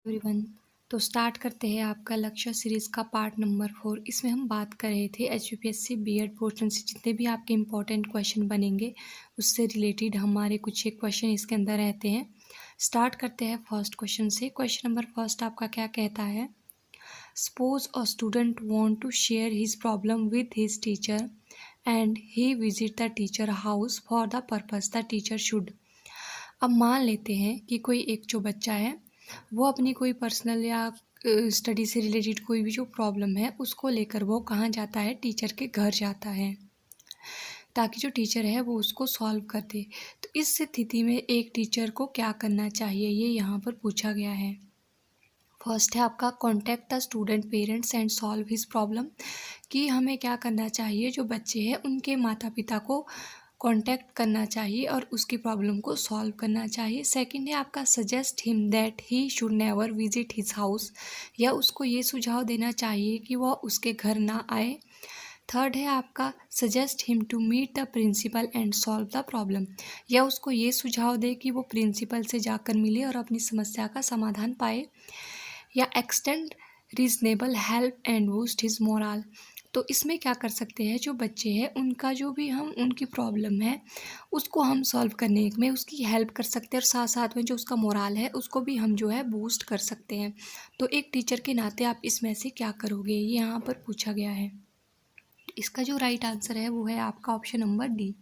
Everyone. तो start करते हैं आपका लक्ष्य सीरीज़ का पार्ट नंबर 4। इसमें हम बात कर रहे थे एचयूपीएससी बीएड पोर्शन से जितने भी आपके इंपॉर्टेंट क्वेश्चन बनेंगे उससे रिलेटेड हमारे कुछ एक क्वेश्चन इसके अंदर रहते हैं। स्टार्ट करते हैं फर्स्ट क्वेश्चन से। क्वेश्चन नंबर फर्स्ट आपका क्या कहता है? Suppose a student want to share his problem with his teacher and he visit the teacher house for the purpose the teacher should. अब मान लेते हैं कि कोई एक जो बच्चा है वो अपनी कोई पर्सनल या स्टडी से रिलेटेड कोई भी जो प्रॉब्लम है उसको लेकर वो कहाँ जाता है? टीचर के घर जाता है ताकि जो टीचर है वो उसको सॉल्व कर दे। तो इस स्थिति में एक टीचर को क्या करना चाहिए, ये यहाँ पर पूछा गया है। फर्स्ट है आपका contact the student parents and solve his problem, कि हमें क्या करना चाहिए, जो बच्चे हैं उनके माता पिता को कांटेक्ट करना चाहिए और उसकी प्रॉब्लम को सॉल्व करना चाहिए। सेकंड है आपका suggest him that he should never visit his house, या उसको ये सुझाव देना चाहिए कि वह उसके घर ना आए। थर्ड है आपका suggest him to meet the principal and solve the problem, या उसको ये सुझाव दे कि वो प्रिंसिपल से जाकर मिले और अपनी समस्या का समाधान पाए। या extend reasonable help and boost his moral, तो इसमें क्या कर सकते हैं, जो बच्चे हैं उनका जो भी हम उनकी प्रॉब्लम है उसको हम सॉल्व करने में उसकी हेल्प कर सकते हैं और साथ साथ में जो उसका मोरल है उसको भी हम जो है बूस्ट कर सकते हैं। तो एक टीचर के नाते आप इसमें से क्या करोगे, ये यहाँ पर पूछा गया है। इसका जो राइट आंसर है वो है आपका ऑप्शन नंबर डी।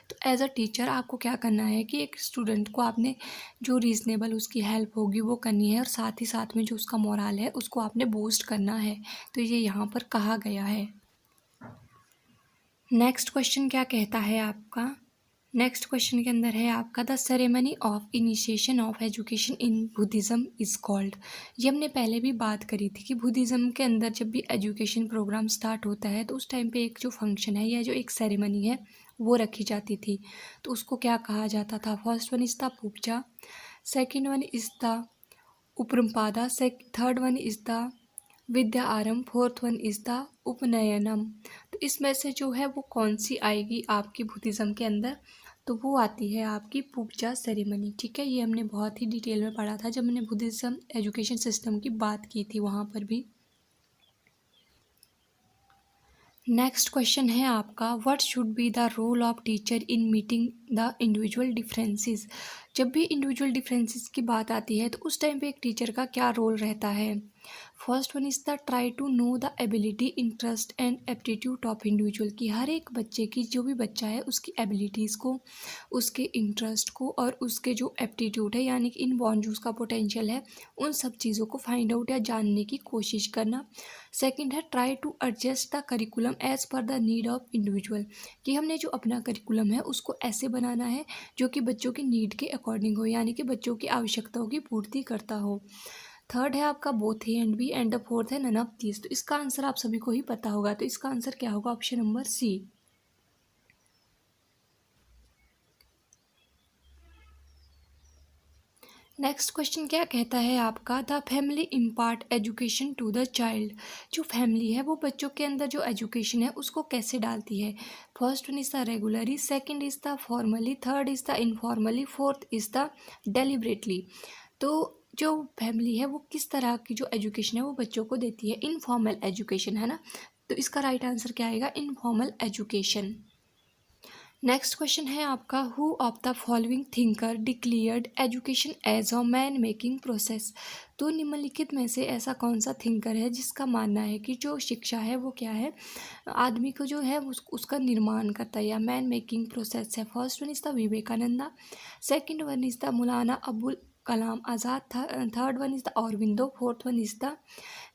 तो एज अ टीचर आपको क्या करना है कि एक स्टूडेंट को आपने जो रीज़नेबल उसकी हेल्प होगी वो करनी है और साथ ही साथ में जो उसका मोरल है उसको आपने बूस्ट करना है। तो ये यहाँ पर कहा गया है। नेक्स्ट क्वेश्चन क्या कहता है आपका? नेक्स्ट क्वेश्चन के अंदर है आपका the ceremony of initiation of education in Buddhism is called. ये हमने पहले भी बात करी थी कि बुद्धिज़्म के अंदर जब भी एजुकेशन प्रोग्राम स्टार्ट होता है तो उस टाइम पे एक जो फंक्शन है या जो एक सेरेमनी है वो रखी जाती थी। तो उसको क्या कहा जाता था? First one is the puja, second one is the Uparampada, third one is the Vidya Arambh, fourth one is the Upanayanam. तो इसमें से जो है वो कौन सी आएगी आपकी बुद्धिज़्म के अंदर? तो वो आती है आपकी पूजा सेरेमनी। ठीक है, ये हमने बहुत ही डिटेल में पढ़ा था जब हमने बुद्धिज़्म एजुकेशन सिस्टम की बात की थी वहाँ पर भी। नेक्स्ट क्वेश्चन है आपका what should be the role of teacher in meeting the individual differences. जब भी इंडिविजुअल डिफरेंसेस की बात आती है तो उस टाइम पे एक टीचर का क्या रोल रहता है? First one is the try to know the ability interest and aptitude of individual, की हर एक बच्चे की जो भी बच्चा है उसकी एबिलिटीज़ को, उसके इंटरेस्ट को और उसके जो एप्टीट्यूड है यानी कि इनबॉर्न जो उसका पोटेंशियल है उन सब चीज़ों को फाइंड आउट या जानने की कोशिश करना। सेकंड है try to adjust the curriculum as per the need of individual, कि हमने जो अपना करिकुलम है उसको ऐसे बनाना है जो कि बच्चों की नीड के अकॉर्डिंग हो, यानी कि बच्चों की आवश्यकताओं की पूर्ति करता हो। थर्ड है आपका both A and B, and the fourth है नन ऑफ दीज। तो इसका आंसर आप सभी को ही पता होगा, तो इसका आंसर क्या होगा? Option number C. Next question क्या कहता है आपका the family impart education to the child. जो फैमिली है वो बच्चों के अंदर जो एजुकेशन है उसको कैसे डालती है? First one is the regularly, second is the formally, third is the informally, fourth is the deliberately. तो जो फैमिली है वो किस तरह की जो एजुकेशन है वो बच्चों को देती है? इनफॉर्मल एजुकेशन, है ना। तो इसका राइट आंसर क्या आएगा? Informal education. नेक्स्ट क्वेश्चन है आपका who of the following thinker declared education as a man making process. तो निम्नलिखित में से ऐसा कौन सा थिंकर है जिसका मानना है कि जो शिक्षा है वो क्या है, आदमी को जो है उसका निर्माण करता है या मैन मेकिंग प्रोसेस है? First one is the Vivekananda, second one is the Maulana Abul Kalam Azad, third one is the Aurobindo, fourth one is the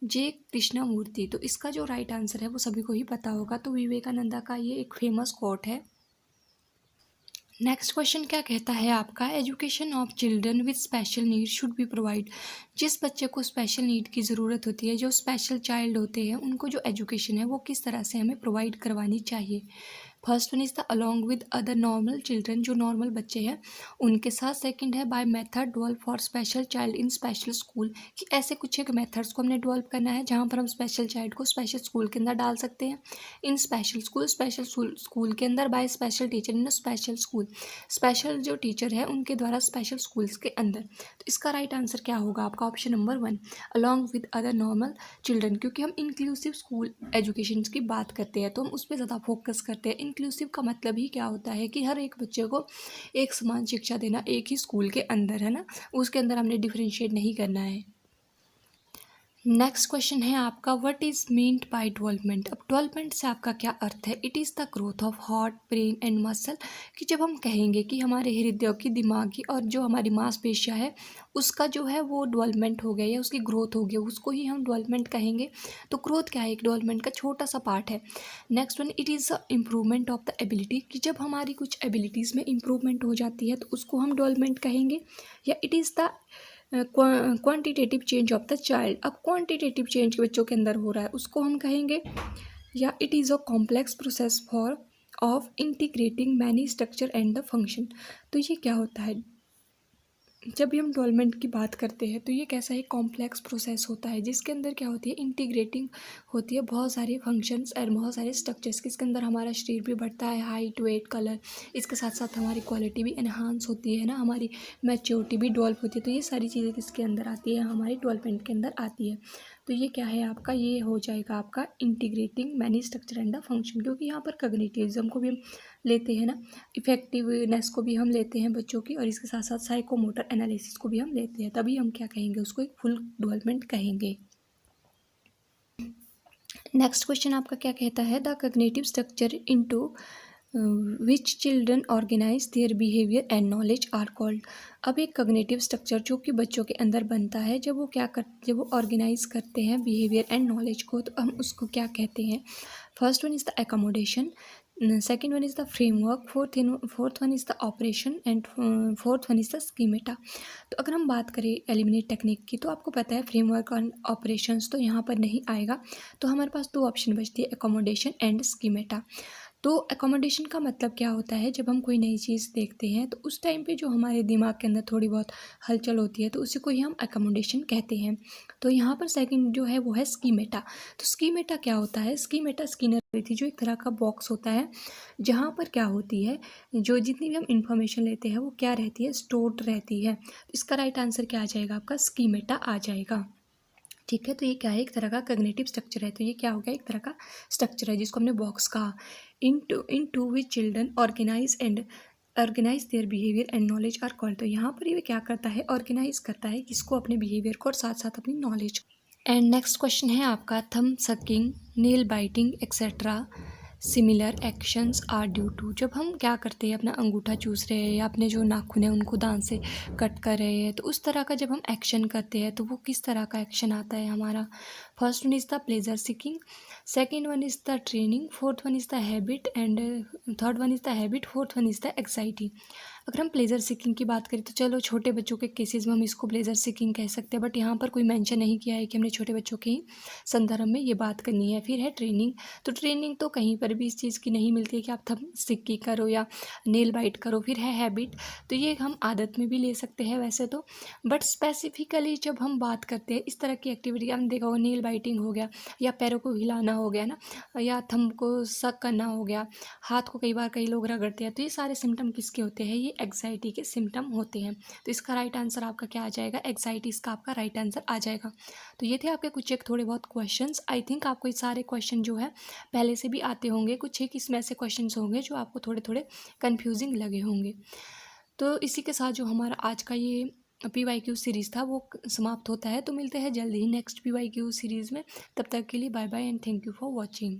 J Krishnamurti. तो इसका जो राइट आंसर है वो सभी को ही पता होगा, तो विवेकानंदा का ये एक फेमस कोट है। नेक्स्ट क्वेश्चन क्या कहता है आपका education of children with special need should be provide. जिस बच्चे को स्पेशल नीड की ज़रूरत होती है, जो स्पेशल चाइल्ड होते हैं, उनको जो एजुकेशन है वो किस तरह से हमें प्रोवाइड करवानी चाहिए? First one is the along with other normal children, जो नॉर्मल बच्चे हैं उनके साथ। सेकंड है by method develop for special child in special school, कि ऐसे कुछ एक मेथड्स को हमने डेवलप करना है जहाँ पर हम स्पेशल चाइल्ड को स्पेशल स्कूल के अंदर डाल सकते हैं। इन स्पेशल स्कूल के अंदर by special teacher in special school, special जो टीचर है उनके द्वारा स्पेशल स्कूल्स के अंदर। तो इसका राइट आंसर क्या होगा आपका? Option number 1 along with other normal children, क्योंकि हम इंक्लूसिव स्कूल एजुकेशन की बात करते हैं तो हम उस पर ज़्यादा फोकस करते हैं। इंक्लूसिव का मतलब ही क्या होता है कि हर एक बच्चे को एक समान शिक्षा देना एक ही स्कूल के अंदर, है ना, उसके अंदर हमने डिफरेंशिएट नहीं करना है। नेक्स्ट क्वेश्चन है आपका, what is meant by development. अब डेवलपमेंट से आपका क्या अर्थ है? It is the growth of heart brain and muscle, कि जब हम कहेंगे कि हमारे हृदय की, दिमागी और जो हमारी मांसपेशियां है उसका जो है वो डेवलपमेंट हो गया या उसकी ग्रोथ हो गई, उसको ही हम डेवलपमेंट कहेंगे। तो ग्रोथ क्या है? एक डेवलपमेंट का छोटा सा पार्ट है। Next one, it is the improvement of the ability, कि जब हमारी कुछ एबिलिटीज़ में इम्प्रूवमेंट हो जाती है तो उसको हम डेवलपमेंट कहेंगे। या it is the quantitative change of the child, अब क्वांटिटेटिव चेंज बच्चों के अंदर हो रहा है उसको हम कहेंगे। या it is a complex process for of integrating many structure and the function. तो ये क्या होता है? जब भी हम डेवलपमेंट की बात करते हैं तो ये कैसा एक कॉम्प्लेक्स प्रोसेस होता है जिसके अंदर क्या होती है? इंटीग्रेटिंग होती है बहुत सारे फंक्शंस और बहुत सारे स्ट्रक्चर्स, इसके अंदर हमारा शरीर भी बढ़ता है, हाइट वेट कलर, इसके साथ साथ हमारी क्वालिटी भी इन्हांस होती है ना, हमारी मैच्योरिटी भी डेवलप होती है। तो ये सारी चीज़ें किसके अंदर आती है? हमारी डेवलपमेंट के अंदर आती है। तो ये क्या है आपका? ये हो जाएगा आपका integrating many structure and the function, क्योंकि यहाँ पर कॉग्निटिविज्म को भी हम लेते हैं ना, इफेक्टिवनेस को भी हम लेते हैं बच्चों की, और इसके साथ साथ साइकोमोटर एनालिसिस को भी हम लेते हैं, तभी हम क्या कहेंगे? उसको एक फुल डेवलपमेंट कहेंगे। नेक्स्ट क्वेश्चन आपका क्या कहता है? The cognitive structure into which children organise their behaviour and knowledge are called. अब एक कॉग्निटिव स्ट्रक्चर जो कि बच्चों के अंदर बनता है जब वो क्या कर, जब वो ऑर्गेनाइज करते हैं बिहेवियर एंड नॉलेज को, तो हम उसको क्या कहते हैं? First one is the accommodation, second one is the framework, fourth one is the operation and fourth one is the schemata. तो अगर हम बात करें एलिमिनेट टेक्निक की तो आपको पता है फ्रेमवर्क और ऑपरेशंस तो यहाँ पर नहीं आएगा, तो हमारे पास दो ऑप्शन बचती है, एकोमोडेशन एंड स्कीमेटा। तो एकोमोडेशन का मतलब क्या होता है? जब हम कोई नई चीज़ देखते हैं तो उस टाइम पे जो हमारे दिमाग के अंदर थोड़ी बहुत हलचल होती है तो उसी को ही हम एकोमोडेशन कहते हैं। तो यहाँ पर सेकंड जो है वो है स्कीमेटा। तो स्कीमेटा क्या होता है? स्कीमेटा स्किनर थी जो एक तरह का बॉक्स होता है जहाँ पर क्या होती है, जो जितनी भी हम इंफॉर्मेशन लेते हैं वो क्या रहती है? स्टोर्ड रहती है। इसका राइट आंसर क्या आ जाएगा आपका? स्कीमेटा आ जाएगा। ठीक है, तो ये क्या है? एक तरह का कॉग्निटिव स्ट्रक्चर है। तो ये क्या हो गया? एक तरह का स्ट्रक्चर है जिसको हमने बॉक्स कहा। Into which children organise their behaviour and knowledge are called. तो यहाँ पर ये क्या करता है? ऑर्गेनाइज करता है किसको? अपने बिहेवियर को और साथ साथ अपनी नॉलेज को। एंड नेक्स्ट क्वेश्चन है आपका, thumb sucking, nail biting etcetera similar actions are due to. जब हम क्या करते हैं, अपना अंगूठा चूस रहे हैं या अपने जो नाखून है उनको दांत से कट कर रहे हैं, तो उस तरह का जब हम एक्शन करते हैं तो वो किस तरह का एक्शन आता है हमारा? First one is the pleasure seeking, second one is the training, fourth one is the habit and third one is the habit, fourth one is the anxiety. अगर हम प्लेजर सीकिंग की बात करें तो चलो छोटे बच्चों के केसेस में हम इसको प्लेजर सीकिंग कह सकते हैं, बट यहाँ पर कोई मेंशन नहीं किया है कि हमने छोटे बच्चों के ही संदर्भ में ये बात करनी है। फिर है ट्रेनिंग, तो ट्रेनिंग तो कहीं पर भी इस चीज़ की नहीं मिलती है कि आप थंब सिक्की करो या नेल बाइट करो। फिर है हैबिट, तो ये हम आदत में भी ले सकते हैं वैसे तो, बट स्पेसिफिकली जब हम बात करते हैं इस तरह की एक्टिविटी, हम देखा होगा नेल बाइटिंग हो गया या पैरों को हिलाना हो गया ना, या थंब को सक करना हो गया, हाथ को कई बार कई लोग रगड़ते हैं, तो ये सारे सिम्टम किसके होते हैं? ये एग्जाइटी के सिम्टम होते हैं। तो इसका राइट आंसर आपका क्या आ जाएगा? एग्जाइटी इसका आपका राइट आंसर आ जाएगा। तो ये थे आपके कुछ एक थोड़े बहुत क्वेश्चंस। आई थिंक आपको ये सारे क्वेश्चन जो है पहले से भी आते होंगे, कुछ एक इसमें ऐसे क्वेश्चन होंगे जो आपको थोड़े थोड़े कन्फ्यूजिंग लगे होंगे। तो इसी के साथ जो हमारा आज का ये PYQ सीरीज़ था वो समाप्त होता है। तो मिलते हैं जल्दी ही नेक्स्ट PYQ सीरीज़ में। तब तक के लिए bye bye and thank you for watching.